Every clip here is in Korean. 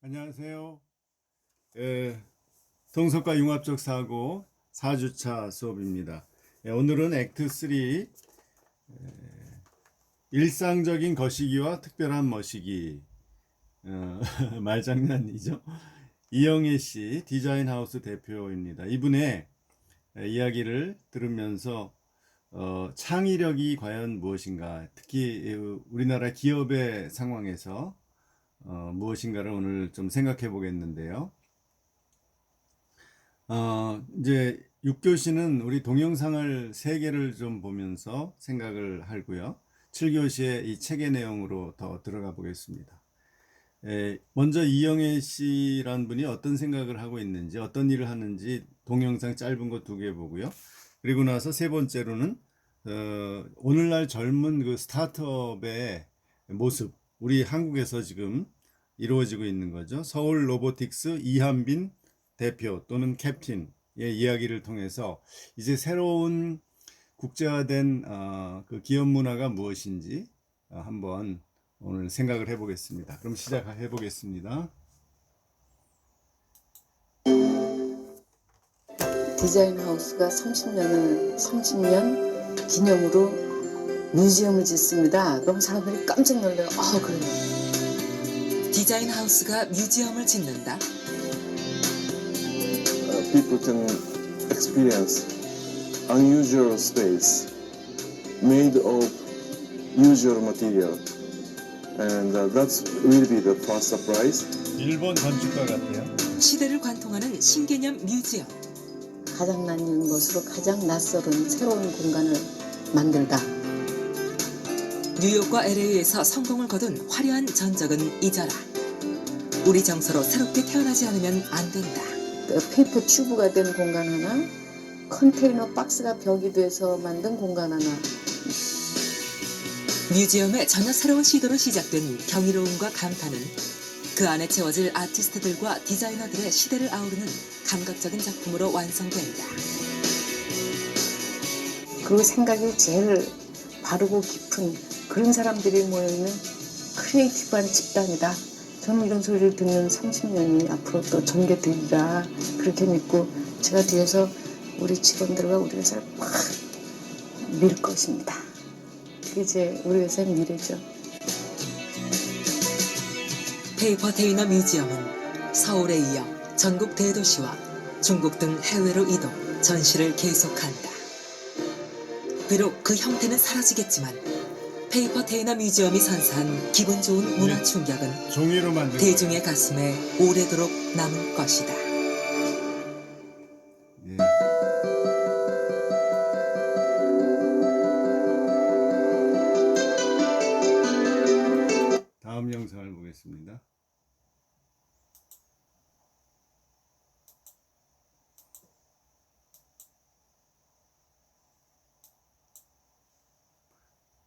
안녕하세요. 동서과 융합적 사고 4주차 수업입니다. 오늘은 액트 3 일상적인 거시기와 특별한 머시기 말장난이죠. 이영애 씨 디자인 하우스 대표입니다. 이분의 이야기를 들으면서 창의력이 과연 무엇인가, 특히 우리나라 기업의 상황에서 무엇인가를 오늘 좀 생각해 보겠는데요. 이제 6교시는 우리 동영상을 3개를 좀 보면서 생각을 하고요. 7교시의 이 책의 내용으로 더 들어가 보겠습니다. 먼저 이영애 씨란 분이 어떤 생각을 하고 있는지, 어떤 일을 하는지 동영상 짧은 거 2개 보고요. 그리고 나서 세 번째로는 오늘날 젊은 그 스타트업의 모습, 우리 한국에서 지금 이루어지고 있는 거죠. 서울 로보틱스 이한빈 대표 또는 캡틴의 이야기를 통해서 이제 새로운 국제화된 그 기업 문화가 무엇인지 한번 오늘 생각을 해보겠습니다. 그럼 시작해 보겠습니다. 디자인 하우스가 30년 기념으로 뮤지엄을 짓습니다. 그럼 사람들이 깜짝 놀라요. 그래요. 디자인 하우스가 뮤지엄을 짓는다. People can experience unusual space made of usual material, and that will be the first surprise. 일본 건축가 같아요. 시대를 관통하는 신개념 뮤지엄. 가장 낯익은 것으로 가장 낯설은 새로운 공간을 만들다. 뉴욕과 LA에서 성공을 거둔 화려한 전적은 잊어라. 우리 정서로 새롭게 태어나지 않으면 안 된다. 페이퍼 튜브가 된 공간 하나, 컨테이너 박스가 벽이 돼서 만든 공간 하나. 뮤지엄의 전혀 새로운 시도로 시작된 경이로움과 감탄은 그 안에 채워질 아티스트들과 디자이너들의 시대를 아우르는 감각적인 작품으로 완성된다. 그 생각이 제일 바르고 깊은 그런 사람들이 모여있는 크리에이티브한 집단이다. 저는 이런 소리를 듣는 30년이 앞으로 또 전개되리라 그렇게 믿고, 제가 뒤에서 우리 직원들과 우리 회사를 팍 밀 것입니다. 그게 이제 우리 회사의 미래죠. 페이퍼테이너 뮤지엄은 서울에 이어 전국 대도시와 중국 등 해외로 이동, 전시를 계속한다. 비록 그 형태는 사라지겠지만 페이퍼테이너 뮤지엄이 선사한 기분 좋은 문화 충격은 종이로 만든 대중의 가슴에 오래도록 남을 것이다. 예. 다음 영상을 보겠습니다.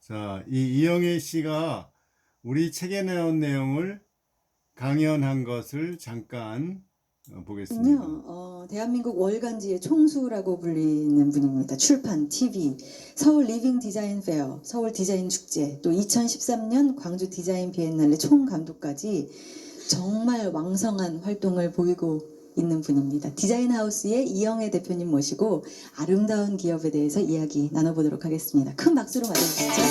자, 이영애 씨가 우리 책에 나온 내용을 강연한 것을 잠깐 보겠습니다. 대한민국 월간지의 총수라고 불리는 분입니다. 출판, TV, 서울 리빙 디자인 페어, 서울 디자인 축제, 또 2013년 광주 디자인 비엔날레 총감독까지 정말 왕성한 활동을 보이고 있는 분입니다. 디자인 하우스의 이영애 대표님 모시고 아름다운 기업에 대해서 이야기 나눠보도록 하겠습니다. 큰 박수로 맞아주시죠.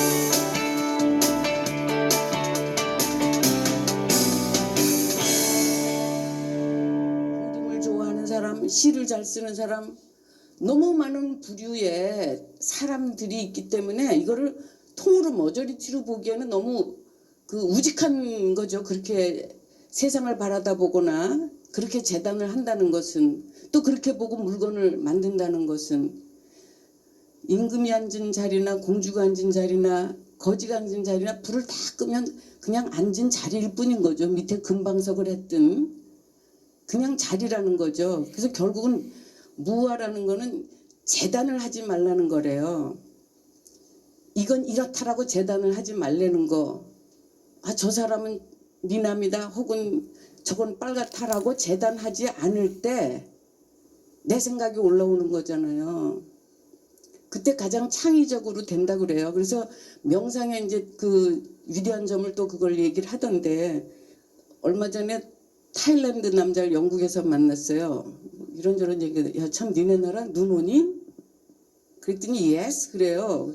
그림을 좋아하는 사람, 시를 잘 쓰는 사람, 너무 많은 부류의 사람들이 있기 때문에 이거를 통으로 머저리티로 보기에는 너무 그 우직한 거죠. 그렇게 세상을 바라다 보거나 그렇게 재단을 한다는 것은, 또 그렇게 보고 물건을 만든다는 것은, 임금이 앉은 자리나 공주가 앉은 자리나 거지가 앉은 자리나 불을 다 끄면 그냥 앉은 자리일 뿐인 거죠. 밑에 금방석을 했든 그냥 자리라는 거죠. 그래서 결국은 무화라는 거는 재단을 하지 말라는 거래요. 이건 이렇다라고 재단을 하지 말라는 거. 저 사람은 미남이다 혹은 저건 빨갛다라고 재단하지 않을 때 내 생각이 올라오는 거잖아요. 그때 가장 창의적으로 된다 그래요. 그래서 명상의 이제 그 위대한 점을 또 그걸 얘기를 하던데, 얼마 전에 타일랜드 남자를 영국에서 만났어요. 이런저런 얘기, 야, 참 니네 나라 눈 오니? 그랬더니 yes 그래요.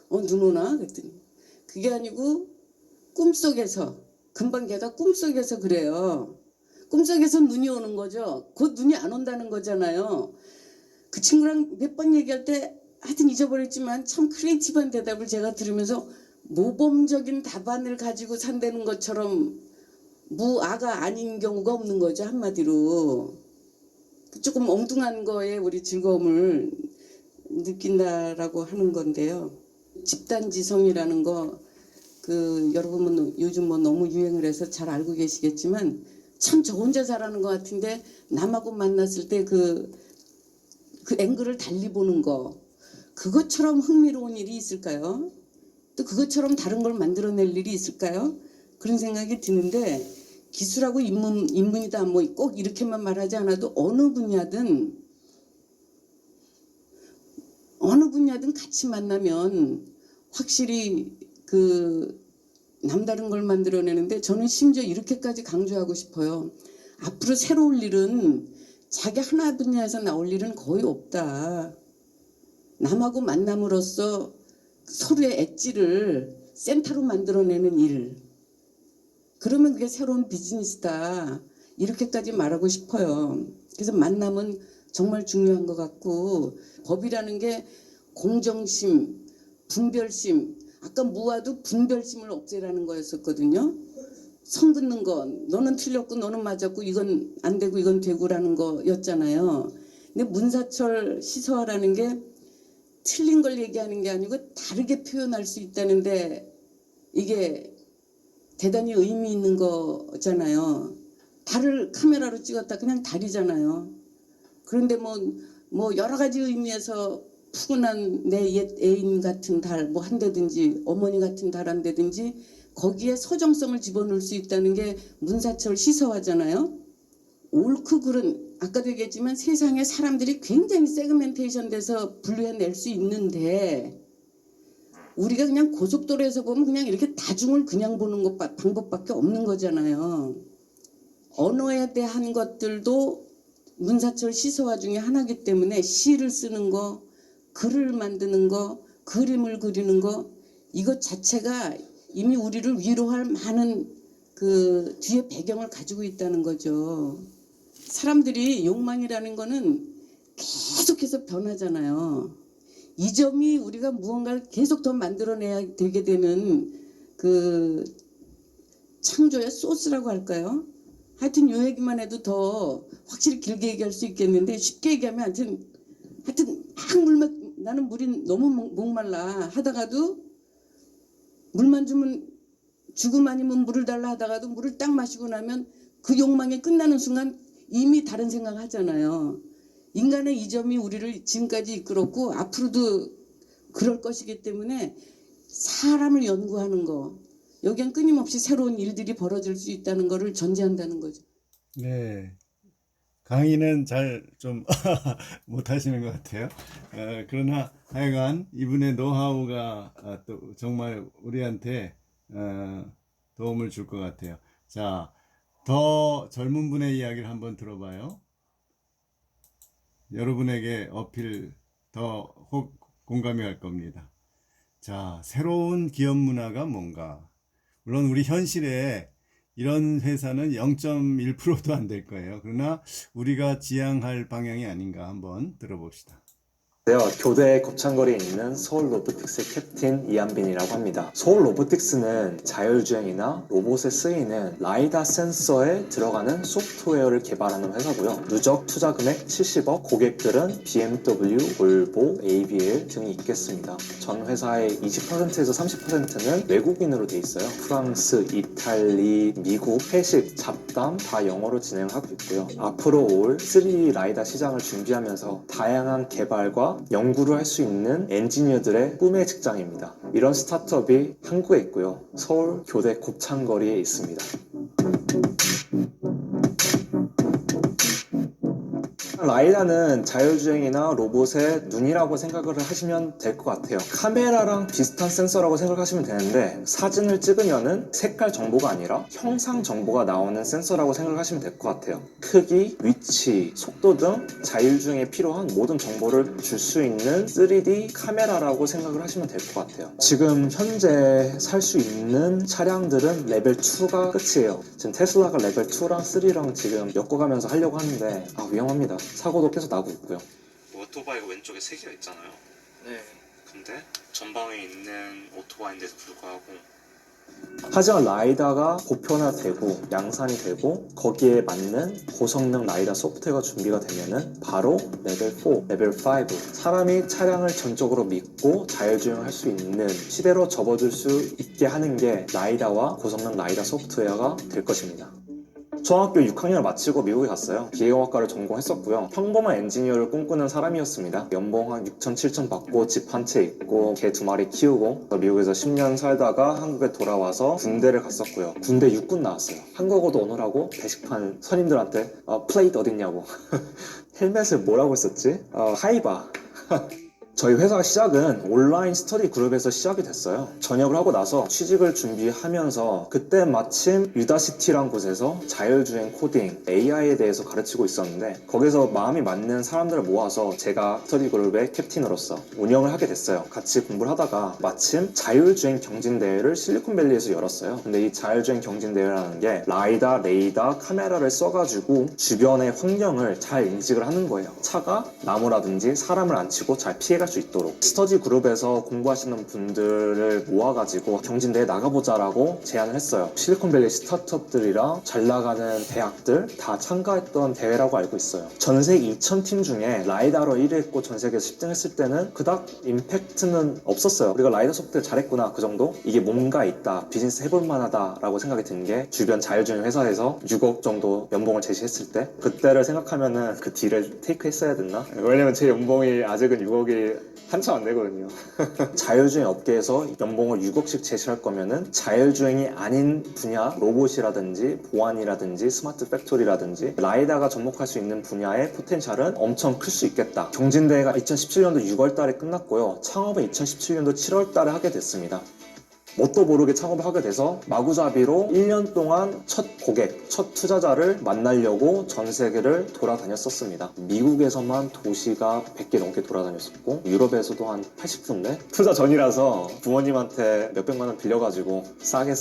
눈 오나? 그랬더니 그게 아니고 꿈속에서, 금방 걔가 꿈속에서 그래요. 꿈속에서 눈이 오는 거죠. 곧 눈이 안 온다는 거잖아요. 그 친구랑 몇 번 얘기할 때 하여튼 잊어버렸지만 참 크리에이티브한 대답을 제가 들으면서 모범적인 답안을 가지고 산다는 것처럼 무아가 아닌 경우가 없는 거죠. 한마디로. 조금 엉뚱한 거에 우리 즐거움을 느낀다라고 하는 건데요. 집단지성이라는 거, 여러분은 요즘 뭐 너무 유행을 해서 잘 알고 계시겠지만 참 저 혼자 잘하는 것 같은데 남하고 만났을 때 그 앵글을 달리 보는 거, 그것처럼 흥미로운 일이 있을까요? 또 그것처럼 다른 걸 만들어낼 일이 있을까요? 그런 생각이 드는데, 기술하고 인문이다 뭐 꼭 이렇게만 말하지 않아도 어느 분야든 같이 만나면 확실히 남다른 걸 만들어내는데, 저는 심지어 이렇게까지 강조하고 싶어요. 앞으로 새로운 일은 자기 하나 분야에서 나올 일은 거의 없다. 남하고 만남으로써 서로의 엣지를 센터로 만들어내는 일. 그러면 그게 새로운 비즈니스다. 이렇게까지 말하고 싶어요. 그래서 만남은 정말 중요한 것 같고, 법이라는 게 공정심, 분별심, 아까 무와도 분별심을 없애라는 거였었거든요. 선 긋는 건 너는 틀렸고 너는 맞았고 이건 안 되고 이건 되고라는 거였잖아요. 근데 문사철 시서화라는 게 틀린 걸 얘기하는 게 아니고 다르게 표현할 수 있다는데, 이게 대단히 의미 있는 거잖아요. 달을 카메라로 찍었다 그냥 달이잖아요. 그런데 뭐 여러 가지 의미에서 푸근한 내 옛 애인 같은 달 뭐 한다든지 어머니 같은 달 한다든지 거기에 서정성을 집어넣을 수 있다는 게 문사철 시서화잖아요. 옳고 그른, 아까도 얘기했지만 세상에 사람들이 굉장히 세그멘테이션 돼서 분류해낼 수 있는데, 우리가 그냥 고속도로에서 보면 그냥 이렇게 다중을 그냥 보는 방법밖에 없는 거잖아요. 언어에 대한 것들도 문사철 시서화 중에 하나이기 때문에 시를 쓰는 거, 글을 만드는 거, 그림을 그리는 거, 이것 자체가 이미 우리를 위로할 많은 뒤에 배경을 가지고 있다는 거죠. 사람들이 욕망이라는 거는 계속해서 변하잖아요. 이 점이 우리가 무언가를 계속 더 만들어내야 되게 되는 창조의 소스라고 할까요? 하여튼 요 얘기만 해도 더 확실히 길게 얘기할 수 있겠는데, 쉽게 얘기하면 하여튼 막 나는 물이 너무 목말라 하다가도 물만 주고 아니면 물을 달라 하다가도 물을 딱 마시고 나면 그 욕망이 끝나는 순간 이미 다른 생각을 하잖아요. 인간의 이 점이 우리를 지금까지 이끌었고 앞으로도 그럴 것이기 때문에 사람을 연구하는 거, 여기엔 끊임없이 새로운 일들이 벌어질 수 있다는 거를 전제한다는 거죠. 네. 강의는 잘 좀 못하시는 것 같아요. 그러나 하여간 이분의 노하우가 또 정말 우리한테 도움을 줄 것 같아요. 자, 더 젊은 분의 이야기를 한번 들어봐요. 여러분에게 어필 더 공감이 갈 겁니다. 자, 새로운 기업 문화가 뭔가? 물론 우리 현실에 이런 회사는 0.1%도 안 될 거예요. 그러나 우리가 지향할 방향이 아닌가 한번 들어봅시다. 교대 곱창거리에 있는 서울 로보틱스의 캡틴 이한빈이라고 합니다. 서울 로보틱스는 자율주행이나 로봇에 쓰이는 라이다 센서에 들어가는 소프트웨어를 개발하는 회사고요. 누적 투자 금액 70억, 고객들은 BMW, 볼보, ABL 등이 있겠습니다. 전 회사의 20%에서 30%는 외국인으로 돼 있어요. 프랑스, 이탈리, 미국, 회식, 잡담 다 영어로 진행하고 있고요. 앞으로 올 3D 라이다 시장을 준비하면서 다양한 개발과 연구를 할 수 있는 엔지니어들의 꿈의 직장입니다. 이런 스타트업이 한국에 있고요. 서울 교대 곱창거리에 있습니다. 라이다는 자율주행이나 로봇의 눈이라고 생각을 하시면 될 것 같아요. 카메라랑 비슷한 센서라고 생각하시면 되는데 사진을 찍으면은 색깔 정보가 아니라 형상 정보가 나오는 센서라고 생각하시면 될 것 같아요. 크기, 위치, 속도 등 자율주행에 필요한 모든 정보를 줄 수 있는 3D 카메라라고 생각을 하시면 될 것 같아요. 지금 현재 살 수 있는 차량들은 레벨 2가 끝이에요. 지금 테슬라가 레벨 2랑 3랑 지금 엮어가면서 하려고 하는데 위험합니다. 사고도 계속 나고 있고요. 오토바이가 왼쪽에 3개가 있잖아요. 네. 근데 전방에 있는 오토바이인데도 불구하고 하지만 라이다가 보편화되고 양산이 되고 거기에 맞는 고성능 라이다 소프트웨어가 준비가 되면은 바로 레벨 4, 레벨 5 사람이 차량을 전적으로 믿고 자율주행을 할 수 있는 시대로 접어들 수 있게 하는 게 라이다와 고성능 라이다 소프트웨어가 될 것입니다. 중학교 6학년을 마치고 미국에 갔어요. 기계공학과를 전공했었고요. 평범한 엔지니어를 꿈꾸는 사람이었습니다. 연봉 한 6천, 7천 받고 집 한 채 있고 개 2마리 키우고 미국에서 10년 살다가 한국에 돌아와서 군대를 갔었고요. 군대 육군 나왔어요. 한국어도 오느라고 배식판 선임들한테 플레이트 어딨냐고 헬멧을 뭐라고 했었지? 하이바 저희 회사 시작은 온라인 스터디 그룹에서 시작이 됐어요. 전역을 하고 나서 취직을 준비하면서 그때 마침 유다시티란 곳에서 자율주행 코딩, AI에 대해서 가르치고 있었는데 거기서 마음이 맞는 사람들을 모아서 제가 스터디 그룹의 캡틴으로서 운영을 하게 됐어요. 같이 공부를 하다가 마침 자율주행 경진대회를 실리콘밸리에서 열었어요. 근데 이 자율주행 경진대회라는 게 라이다, 레이다, 카메라를 써가지고 주변의 환경을 잘 인식을 하는 거예요. 차가 나무라든지 사람을 안 치고 잘 피해갈 수 있도록 스터디 그룹에서 공부하시는 분들을 모아가지고 경진대회 나가보자라고 제안을 했어요. 실리콘밸리 스타트업들이랑 잘 나가는 대학들 다 참가했던 대회라고 알고 있어요. 전 세계 2,000팀 중에 라이다로 1위 했고 전 세계에서 10등 했을 때는 그닥 임팩트는 없었어요. 우리가 라이다 소프트웨어 잘했구나 그 정도? 이게 뭔가 있다, 비즈니스 해볼 만하다 라고 생각이 든 게 주변 자율주행 회사에서 6억 정도 연봉을 제시했을 때 그때를 생각하면은 그 딜을 테이크 했어야 됐나? 왜냐면 제 연봉이 아직은 6억이 한참 안 되거든요. 자율주행 업계에서 연봉을 6억씩 제시할 거면은 자율주행이 아닌 분야 로봇이라든지 보안이라든지 스마트 팩토리라든지 라이다가 접목할 수 있는 분야의 포텐셜은 엄청 클 수 있겠다. 경진대회가 2017년도 6월 달에 끝났고요. 창업은 2017년도 7월 달에 하게 됐습니다. 뭣도 모르게 창업을 하게 돼서 마구잡이로 1년 동안 첫 고객, 첫 투자자를 만나려고 전 세계를 돌아다녔었습니다. 미국에서만 도시가 100개 넘게 돌아다녔었고 유럽에서도 한 80군데 투자 전이라서 부모님한테 몇백만 원 빌려가지고 싸게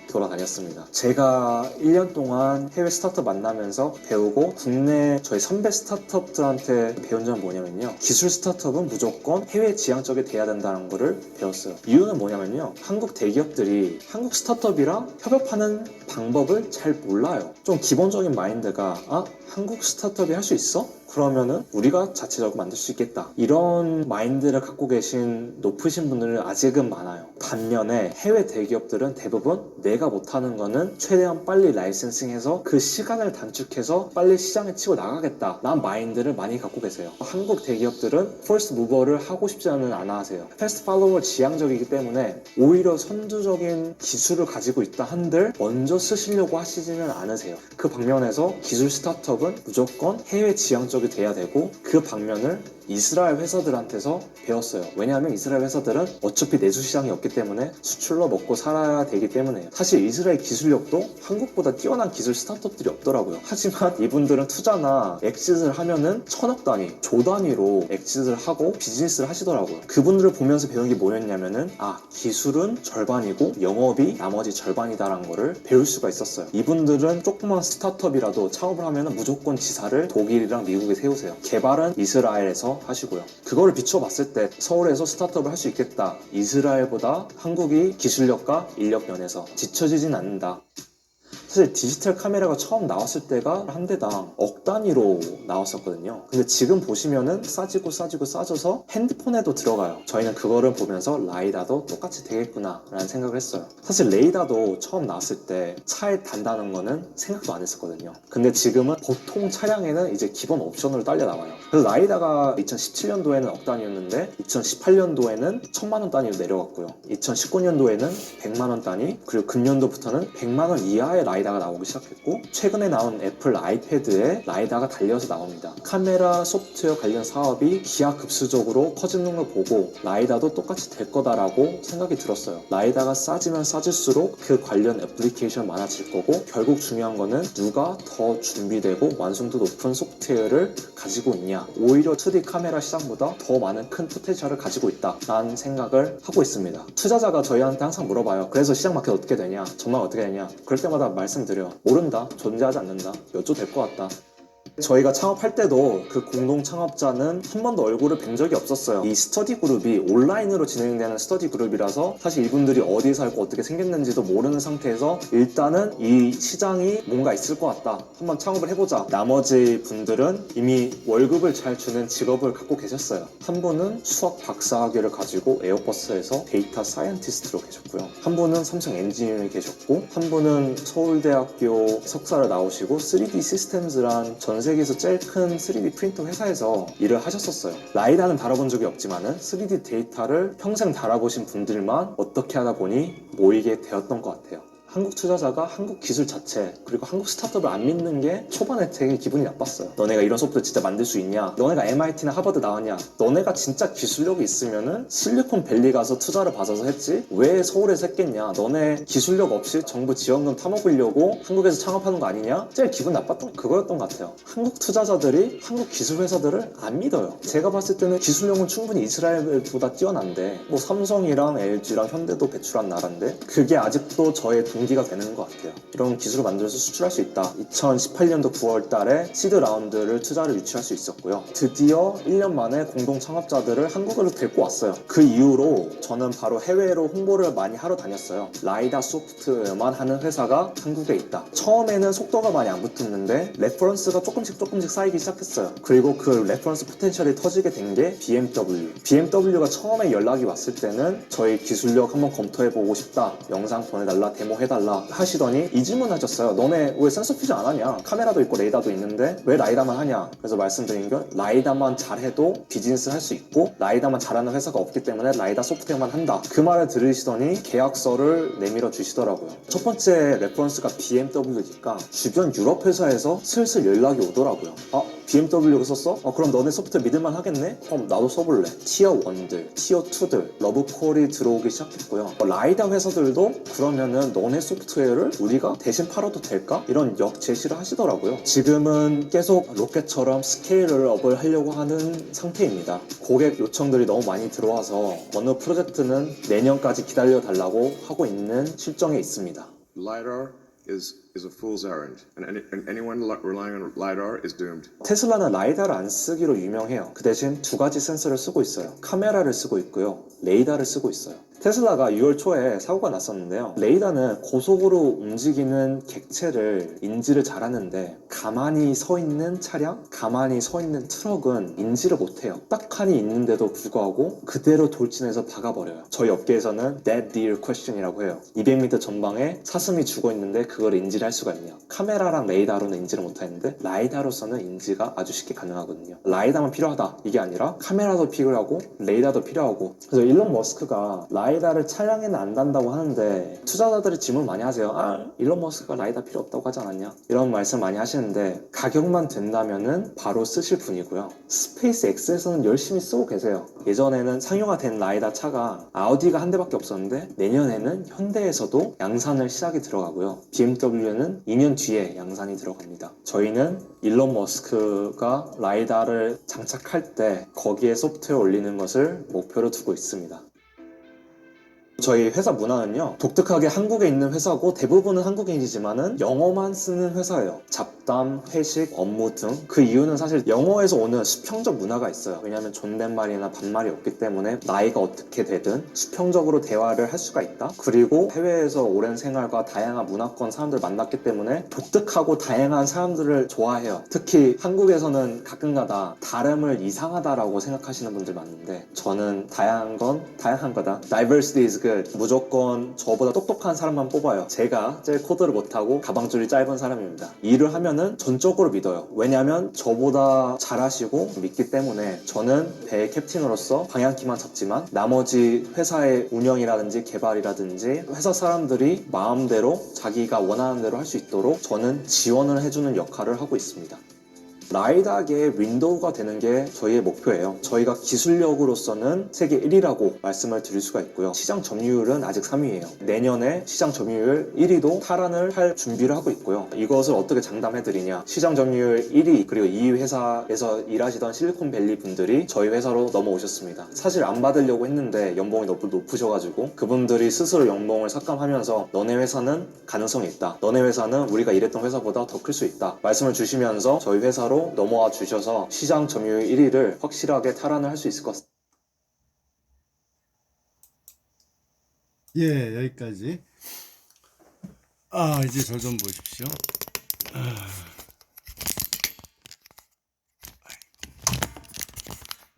돌아다녔습니다. 제가 1년 동안 해외 스타트업 만나면서 배우고 국내 저희 선배 스타트업들한테 배운 점은 뭐냐면요. 기술 스타트업은 무조건 해외 지향적이 돼야 된다는 거를 배웠어요. 이유는 뭐냐면요. 한국 대기업들이 한국 스타트업이랑 협업하는 방법을 잘 몰라요. 좀 기본적인 마인드가 한국 스타트업이 할 수 있어? 그러면은 우리가 자체적으로 만들 수 있겠다. 이런 마인드를 갖고 계신 높으신 분들은 아직은 많아요. 반면에 해외 대기업들은 대부분 내가 못하는 거는 최대한 빨리 라이센싱해서 그 시간을 단축해서 빨리 시장에 치고 나가겠다 라는 마인드를 많이 갖고 계세요. 한국 대기업들은 퍼스트 무버를 하고 싶지 않아 하세요. 패스트 팔로워 지향적이기 때문에 오히려 선두적인 기술을 가지고 있다 한들 먼저 쓰시려고 하시지는 않으세요. 그 방면에서 기술 스타트업은 무조건 해외 지향적이 돼야 되고 그 방면을 이스라엘 회사들한테서 배웠어요. 왜냐하면 이스라엘 회사들은 어차피 내수 시장이 없기 때문에 수출로 먹고 살아야 되기 때문에요. 사실 이스라엘 기술력도 한국보다 뛰어난 기술 스타트업들이 없더라고요. 하지만 이분들은 투자나 엑짓을 하면은 천억 단위, 조 단위로 엑짓을 하고 비즈니스를 하시더라고요. 그분들을 보면서 배운 게 뭐였냐면은 기술은 절반이고 영업이 나머지 절반이다라는 거를 배울 수가 있었어요. 이분들은 조그만 스타트업이라도 창업을 하면은 무조건 지사를 독일이랑 미국에 세우세요. 개발은 이스라엘에서 하시고요. 그거를 비춰봤을 때 서울에서 스타트업을 할 수 있겠다. 이스라엘보다 한국이 기술력과 인력 면에서 뒤처지진 않는다. 사실 디지털 카메라가 처음 나왔을 때가 한 대당 억 단위로 나왔었거든요. 근데 지금 보시면은 싸져서 핸드폰에도 들어가요. 저희는 그거를 보면서 라이다도 똑같이 되겠구나 라는 생각을 했어요. 사실 레이다도 처음 나왔을 때 차에 단다는 거는 생각도 안 했었거든요. 근데 지금은 보통 차량에는 이제 기본 옵션으로 딸려 나와요. 그래서 라이다가 2017년도에는 억 단위였는데 2018년도에는 1000만 원 단위로 내려갔고요. 2019년도에는 100만 원 단위, 그리고 금년도부터는 100만 원 이하의 라이다 라이다가 나오기 시작했고 최근에 나온 애플 아이패드에 라이다가 달려서 나옵니다. 카메라 소프트웨어 관련 사업이 기하급수적으로 커지는 걸 보고 라이다도 똑같이 될 거다라고 생각이 들었어요. 라이다가 싸지면 싸질수록 그 관련 애플리케이션 많아질 거고 결국 중요한 거는 누가 더 준비되고 완성도 높은 소프트웨어를 가지고 있냐. 오히려 2D 카메라 시장보다 더 많은 큰 포텐셜을 가지고 있다라는 생각을 하고 있습니다. 투자자가 저희한테 항상 물어봐요. 그래서 시장 마켓 어떻게 되냐? 전망 어떻게 되냐? 그럴 때마다 말씀드려요. 모른다. 존재하지 않는다. 몇 조 될 것 같다. 저희가 창업할 때도 그 공동 창업자는 한 번도 얼굴을 뵌 적이 없었어요. 이 스터디 그룹이 온라인으로 진행되는 스터디 그룹이라서 사실 이분들이 어디에 살고 어떻게 생겼는지도 모르는 상태에서 일단은 이 시장이 뭔가 있을 것 같다. 한번 창업을 해보자. 나머지 분들은 이미 월급을 잘 주는 직업을 갖고 계셨어요. 한 분은 수학 박사학위를 가지고 에어버스에서 데이터 사이언티스트로 계셨고요. 한 분은 삼성 엔지니어에 계셨고 한 분은 서울대학교 석사를 나오시고 3D 시스템즈란 전 세계에서 제일 큰 3D 프린터 회사에서 일을 하셨었어요. 라이다는 다뤄본 적이 없지만은 3D 데이터를 평생 다뤄보신 분들만 어떻게 하다 보니 모이게 되었던 것 같아요. 한국 투자자가 한국 기술 자체 그리고 한국 스타트업을 안 믿는 게 초반에 되게 기분이 나빴어요. 너네가 이런 소프트웨어 진짜 만들 수 있냐? 너네가 MIT나 하버드 나왔냐? 너네가 진짜 기술력이 있으면은 실리콘밸리 가서 투자를 받아서 했지 왜 서울에서 했겠냐? 너네 기술력 없이 정부 지원금 타먹으려고 한국에서 창업하는 거 아니냐? 제일 기분 나빴던 그거였던 것 같아요. 한국 투자자들이 한국 기술 회사들을 안 믿어요. 제가 봤을 때는 기술력은 충분히 이스라엘보다 뛰어난데 뭐 삼성이랑 LG랑 현대도 배출한 나라인데 그게 아직도 저의 동기가 되는 것 같아요. 이런 기술을 만들어서 수출할 수 있다. 2018년도 9월 달에 시드 라운드를 투자를 유치할 수 있었고요. 드디어 1년 만에 공동 창업자들을 한국으로 데리고 왔어요. 그 이후로 저는 바로 해외로 홍보를 많이 하러 다녔어요. 라이다 소프트웨어만 하는 회사가 한국에 있다. 처음에는 속도가 많이 안 붙었는데 레퍼런스가 조금씩 쌓이기 시작했어요. 그리고 그 레퍼런스 포텐셜이 터지게 된 게 BMW가 처음에 연락이 왔을 때는 저희 기술력 한번 검토해보고 싶다. 영상 보내달라. 데모 해달라 하시더니 이 질문 하셨어요. 너네 왜 센서 퓨전 안 하냐? 카메라도 있고 레이더도 있는데 왜 라이다만 하냐? 그래서 말씀드린 건 라이다만 잘해도 비즈니스 할 수 있고 라이다만 잘하는 회사가 없기 때문에 라이다 소프트웨어만 한다. 그 말을 들으시더니 계약서를 내밀어 주시더라고요. 첫 번째 레퍼런스가 BMW니까 주변 유럽 회사에서 슬슬 연락이 오더라고요. BMW가 썼어? 그럼 너네 소프트웨어 믿을만 하겠네? 그럼 나도 써볼래. 티어 1들, 티어 2들, 러브콜이 들어오기 시작했고요. 라이다 회사들도 그러면은 너네 소프트웨어를 우리가 대신 팔아도 될까? 이런 역제시를 하시더라고요. 지금은 계속 로켓처럼 스케일업을 하려고 하는 상태입니다. 고객 요청들이 너무 많이 들어와서 어느 프로젝트는 내년까지 기다려달라고 하고 있는 실정에 있습니다. LiDAR is a fool's errand, and anyone relying on LiDAR is doomed. 테슬라는 라이다를 안 쓰기로 유명해요. 그 대신 두 가지 센서를 쓰고 있어요. 카메라를 쓰고 있고요. 레이더를 쓰고 있어요. 테슬라가 6월 초에 사고가 났었는데요. 레이더는 고속으로 움직이는 객체를 인지를 잘하는데 가만히 서 있는 차량, 가만히 서 있는 트럭은 인지를 못해요. 딱하니 있는데도 불구하고 그대로 돌진해서 박아버려요. 저희 업계에서는 Dead Deer Question이라고 해요. 200m 전방에 사슴이 죽어있는데 그걸 인지를 할 수가 있냐. 카메라랑 레이더로는 인지를 못하는데 라이다로서는 인지가 아주 쉽게 가능하거든요. 라이다만 필요하다 이게 아니라 카메라도 필요하고 레이더도 필요하고. 그래서 일론 머스크가 라이다를 차량에는 안 단다고 하는데 투자자들이 질문 많이 하세요. 일론 머스크가 라이다 필요 없다고 하지 않았냐? 이런 말씀 많이 하시는데 가격만 된다면은 바로 쓰실 분이고요. 스페이스 X에서는 열심히 쓰고 계세요. 예전에는 상용화된 라이다 차가 아우디가 한 대밖에 없었는데 내년에는 현대에서도 양산을 시작이 들어가고요. BMW는 2년 뒤에 양산이 들어갑니다. 저희는 일론 머스크가 라이다를 장착할 때 거기에 소프트웨어 올리는 것을 목표로 두고 있습니다. 저희 회사 문화는요, 독특하게 한국에 있는 회사고 대부분은 한국인이지만은 영어만 쓰는 회사예요. 잡담, 회식, 업무 등. 그 이유는 사실 영어에서 오는 수평적 문화가 있어요. 왜냐하면 존댓말이나 반말이 없기 때문에 나이가 어떻게 되든 수평적으로 대화를 할 수가 있다. 그리고 해외에서 오랜 생활과 다양한 문화권 사람들 만났기 때문에 독특하고 다양한 사람들을 좋아해요. 특히 한국에서는 가끔가다 다름을 이상하다라고 생각하시는 분들 많은데 저는 다양한 건 다양한 거다. Diversity is good. 끝. 무조건 저보다 똑똑한 사람만 뽑아요. 제가 제일 코드를 못하고 가방줄이 짧은 사람입니다. 일을 하면은 전적으로 믿어요. 왜냐하면 저보다 잘하시고 믿기 때문에 저는 배의 캡틴으로서 방향키만 잡지만 나머지 회사의 운영이라든지 개발이라든지 회사 사람들이 마음대로 자기가 원하는 대로 할 수 있도록 저는 지원을 해주는 역할을 하고 있습니다. 라이닥의 윈도우가 되는 게 저희의 목표예요. 저희가 기술력으로서는 세계 1위라고 말씀을 드릴 수가 있고요. 시장 점유율은 아직 3위예요. 내년에 시장 점유율 1위도 탈환을 할 준비를 하고 있고요. 이것을 어떻게 장담해드리냐. 시장 점유율 1위 그리고 2위 회사에서 일하시던 실리콘밸리 분들이 저희 회사로 넘어오셨습니다. 사실 안 받으려고 했는데 연봉이 너무 높으셔가지고 그분들이 스스로 연봉을 삭감하면서 너네 회사는 가능성이 있다. 너네 회사는 우리가 일했던 회사보다 더 클 수 있다. 말씀을 주시면서 저희 회사로 넘어와 주셔서 시장 점유율 1위를 확실하게 탈환을 할 수 있을 것 같습니다. 예, 여기까지. 이제 저 좀 보십시오.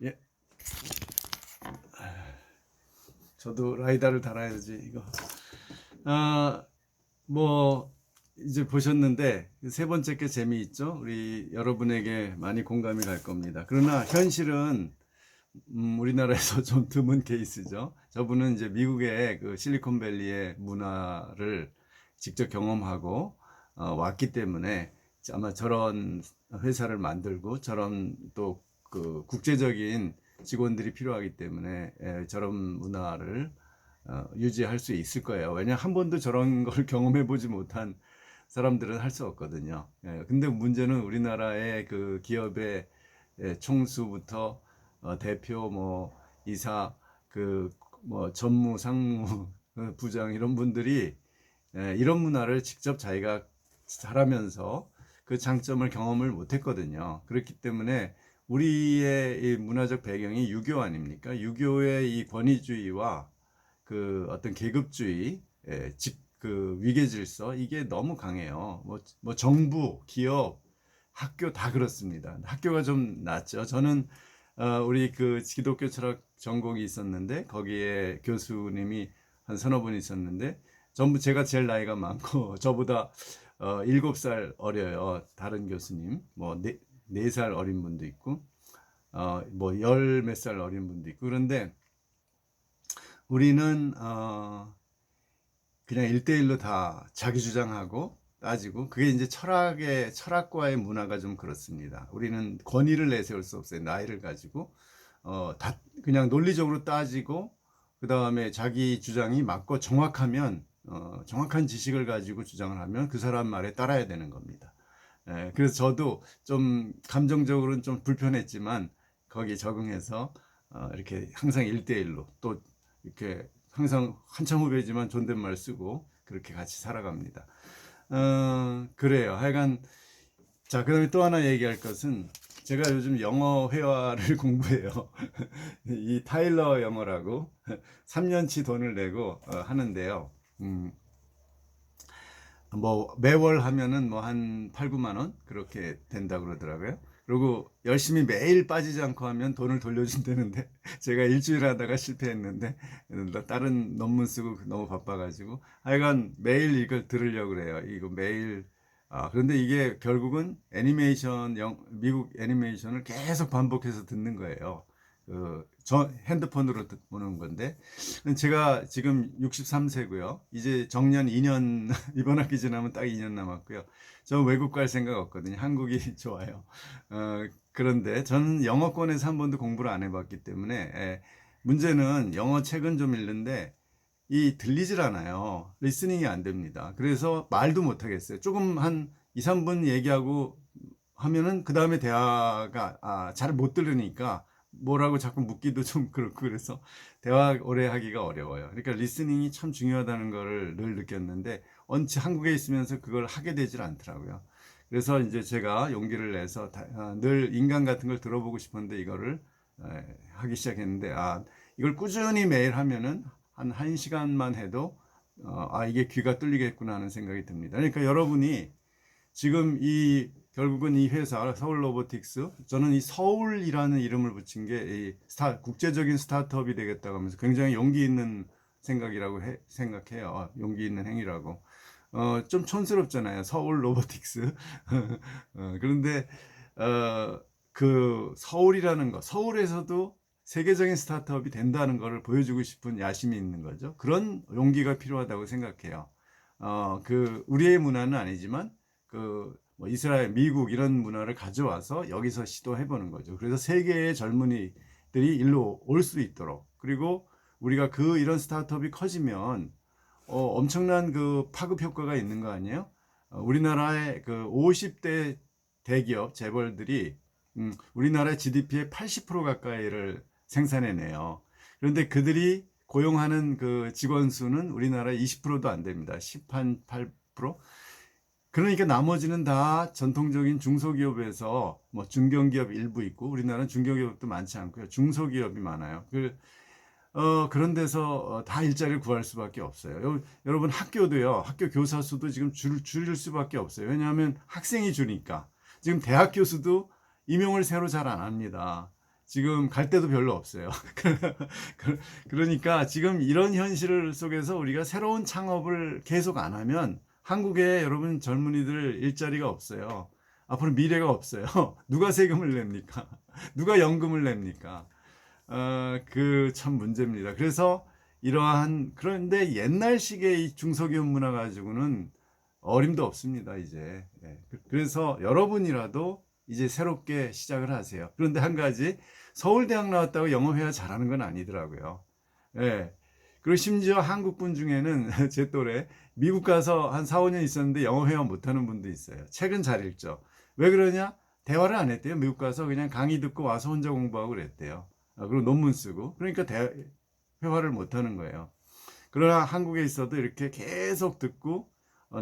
예. 저도 라이다를 달아야지, 이거. 뭐, 이제 보셨는데 세 번째 게 재미있죠? 우리 여러분에게 많이 공감이 갈 겁니다. 그러나 현실은 우리나라에서 좀 드문 케이스죠. 저분은 이제 미국의 그 실리콘밸리의 문화를 직접 경험하고 왔기 때문에 아마 저런 회사를 만들고 저런 또 그 국제적인 직원들이 필요하기 때문에 저런 문화를 유지할 수 있을 거예요. 왜냐하면 한 번도 저런 걸 경험해 보지 못한 사람들은 할 수 없거든요. 근데 문제는 우리나라의 그 기업의 총수부터 대표, 뭐 이사, 그 뭐 전무, 상무, 부장 이런 분들이 이런 문화를 직접 자기가 잘하면서 그 장점을 경험을 못했거든요. 그렇기 때문에 우리의 이 문화적 배경이 유교 아닙니까? 유교의 이 권위주의와 그 어떤 계급주의, 그 위계 질서 이게 너무 강해요. 뭐 정부, 기업, 학교 다 그렇습니다. 학교가 좀 낫죠. 저는 우리 그 기독교 철학 전공이 있었는데 거기에 교수님이 한 서너 분 있었는데 전부 제가 제일 나이가 많고 저보다 7살 어려요. 다른 교수님 뭐 4살 어린 분도 있고 뭐 10 몇 살 어린 분도 있고 그런데 우리는 그냥 1대1로 다 자기 주장하고 따지고 그게 이제 철학과의 문화가 좀 그렇습니다. 우리는 권위를 내세울 수 없어요. 나이를 가지고 다 그냥 논리적으로 따지고 그 다음에 자기 주장이 맞고 정확하면 정확한 지식을 가지고 주장을 하면 그 사람 말에 따라야 되는 겁니다. 그래서 저도 좀 감정적으로는 좀 불편했지만 거기에 적응해서 이렇게 항상 1대1로 또 이렇게 항상 한참 후배지만 존댓말 쓰고 그렇게 같이 살아갑니다. 그래요. 하여간 자, 그 다음에 또 하나 얘기할 것은 제가 요즘 영어 회화를 공부해요. 이 타일러 영어라고 3년치 돈을 내고 하는데요. 뭐 매월 하면은 뭐 한 8, 9만 원 그렇게 된다고 그러더라고요. 그리고 열심히 매일 빠지지 않고 하면 돈을 돌려준다는데 제가 일주일 하다가 실패했는데 다른 논문 쓰고 너무 바빠가지고 하여간 매일 이걸 들으려고 그래요. 이거 매일 그런데 이게 결국은 미국 애니메이션을 계속 반복해서 듣는 거예요. 저 핸드폰으로 보는 건데 제가 지금 63세고요. 이제 정년 2년 이번 학기 지나면 딱 2년 남았고요. 저 외국 갈 생각 없거든요. 한국이 좋아요. 그런데 저는 영어권에서 한 번도 공부를 안 해봤기 때문에 문제는 영어 책은 좀 읽는데 이 들리질 않아요. 리스닝이 안 됩니다. 그래서 말도 못 하겠어요. 조금 한 2, 3분 얘기하고 하면은 그 다음에 대화가 잘 못 들으니까 뭐라고 자꾸 묻기도 좀 그렇고 그래서 대화 오래 하기가 어려워요. 그러니까 리스닝이 참 중요하다는 거를 늘 느꼈는데 한국에 있으면서 그걸 하게 되질 않더라고요. 그래서 이제 제가 용기를 내서 늘 인강 같은 걸 들어보고 싶었는데 이거를 하기 시작했는데 이걸 꾸준히 매일 하면은 한 1시간만 해도 이게 귀가 뚫리겠구나 하는 생각이 듭니다. 그러니까 여러분이 지금 결국은 이 회사 서울 로보틱스 저는 이 서울이라는 이름을 붙인 게 국제적인 스타트업이 되겠다고 하면서 굉장히 용기 있는 생각이라고 생각해요. 용기 있는 행위라고. 좀 촌스럽잖아요. 서울 로보틱스. 그런데 그 서울이라는 거, 서울에서도 세계적인 스타트업이 된다는 것을 보여주고 싶은 야심이 있는 거죠. 그런 용기가 필요하다고 생각해요. 우리의 문화는 아니지만 뭐 이스라엘, 미국 이런 문화를 가져와서 여기서 시도해보는 거죠. 그래서 세계의 젊은이들이 일로 올 수 있도록, 그리고 우리가 이런 스타트업이 커지면 엄청난 파급 효과가 있는 거 아니에요? 우리나라의 50대 대기업 재벌들이 우리나라 GDP의 80% 가까이를 생산해내요. 그런데 그들이 고용하는 직원 수는 우리나라 20%도 안 됩니다. 18%. 그러니까 나머지는 다 전통적인 중소기업에서 뭐 중견기업 일부 있고, 우리나라는 중견기업도 많지 않고요. 중소기업이 많아요. 그런 데서 다 일자리를 구할 수밖에 없어요. 여러분 학교도요. 학교 교사 수도 지금 줄일 수밖에 없어요. 왜냐하면 학생이 주니까. 지금 대학 교수도 임용을 새로 잘 안 합니다. 지금 갈 데도 별로 없어요. 그러니까 지금 이런 현실 속에서 우리가 새로운 창업을 계속 안 하면 한국에 여러분 젊은이들 일자리가 없어요. 앞으로 미래가 없어요. 누가 세금을 냅니까? 누가 연금을 냅니까? 참 문제입니다. 그래서 그런데 옛날식의 이 중소기업 문화 가지고는 어림도 없습니다, 이제. 그래서 여러분이라도 이제 새롭게 시작을 하세요. 그런데 한 가지, 서울대학 나왔다고 영어회화 잘하는 건 아니더라고요. 그리고 심지어 한국분 중에는 제 또래 미국 가서 한 4, 5년 있었는데 영어회화 못하는 분도 있어요. 책은 잘 읽죠. 왜 그러냐? 대화를 안 했대요. 미국 가서 그냥 강의 듣고 와서 혼자 공부하고 그랬대요. 그리고 논문 쓰고. 그러니까 회화를 못하는 거예요. 그러나 한국에 있어도 이렇게 계속 듣고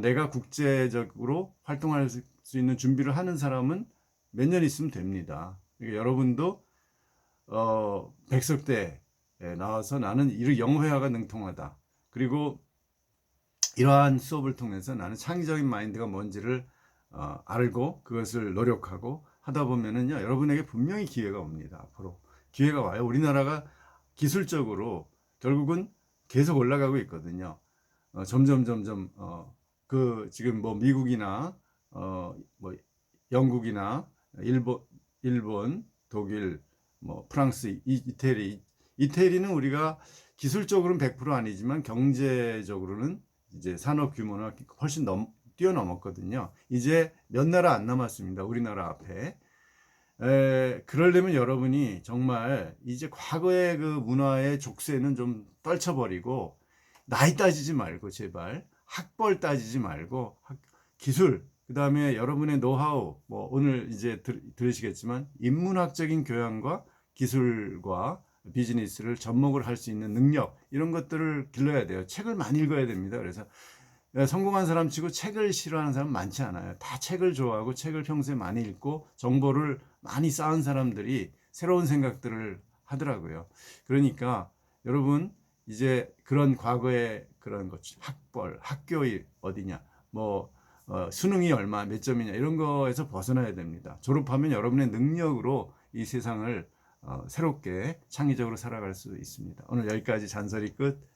내가 국제적으로 활동할 수 있는 준비를 하는 사람은 몇 년 있으면 됩니다. 그러니까 여러분도 백석대에 나와서 나는 이 영어회화가 능통하다. 그리고 이러한 수업을 통해서 나는 창의적인 마인드가 뭔지를 알고 그것을 노력하고 하다 보면은요, 여러분에게 분명히 기회가 옵니다. 앞으로 기회가 와요. 우리나라가 기술적으로 결국은 계속 올라가고 있거든요. 점점 지금 뭐 미국이나 뭐 영국이나 일본, 독일, 뭐 프랑스, 이태리는 우리가 기술적으로는 100% 아니지만 경제적으로는 이제 산업 규모나 훨씬 뛰어넘었거든요. 이제 몇 나라 안 남았습니다. 우리나라 앞에. 그러려면 여러분이 정말 이제 과거의 문화의 족쇄는 좀 떨쳐버리고, 나이 따지지 말고 제발 학벌 따지지 말고 기술, 그 다음에 여러분의 노하우, 뭐 오늘 이제 들으시겠지만 인문학적인 교양과 기술과 비즈니스를 접목을 할 수 있는 능력, 이런 것들을 길러야 돼요. 책을 많이 읽어야 됩니다. 그래서 성공한 사람 치고 책을 싫어하는 사람 많지 않아요. 다 책을 좋아하고 책을 평소에 많이 읽고 정보를 많이 쌓은 사람들이 새로운 생각들을 하더라고요. 그러니까 여러분 이제 그런 과거의 그런 것, 학벌, 학교이 어디냐, 뭐 수능이 얼마, 몇 점이냐, 이런 거에서 벗어나야 됩니다. 졸업하면 여러분의 능력으로 이 세상을 새롭게 창의적으로 살아갈 수 있습니다. 오늘 여기까지 잔소리 끝.